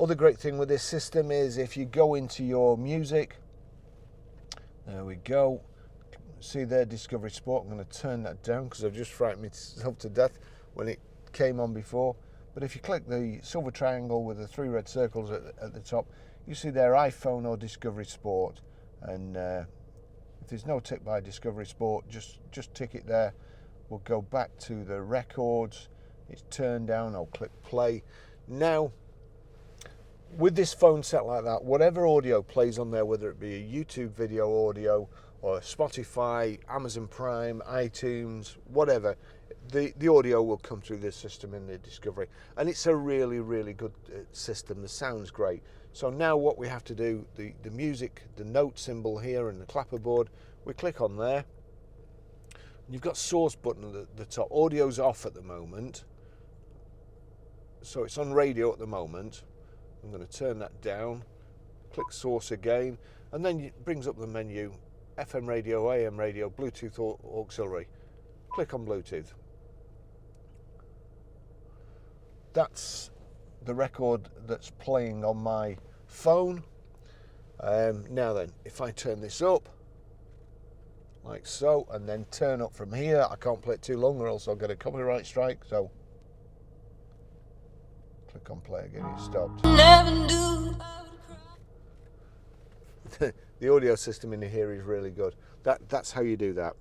Other great thing with this system is if you go into your music, there we go, see there, Discovery Sport. I'm going to turn that down because I've just frightened myself to death when it came on before. But if you click the silver triangle with the 3 red circles at the top, you see there iPhone or Discovery Sport. And if there's no tick by Discovery Sport, just tick it there. We'll go back to the records. It's turned down. I'll click play. Now, with this phone set like that, whatever audio plays on there, whether it be a YouTube video audio or Spotify, Amazon Prime, iTunes, whatever, the audio will come through this system in the Discovery. And it's a really, really good system. The sound's great. So now what we have to do, the music, the note symbol here and the clapperboard, we click on there. You've got source button at the top. Audio's off at the moment. So it's on radio at the moment. I'm going to turn that down, click source again, and then it brings up the menu, FM radio, AM radio, Bluetooth auxiliary. Click on Bluetooth. That's the record that's playing on my phone. Now then, if I turn this up, like so, and then turn up from here, I can't play it too long or else I'll get a copyright strike, so click on play again, it stopped. The audio system in here is really good. That's how you do that.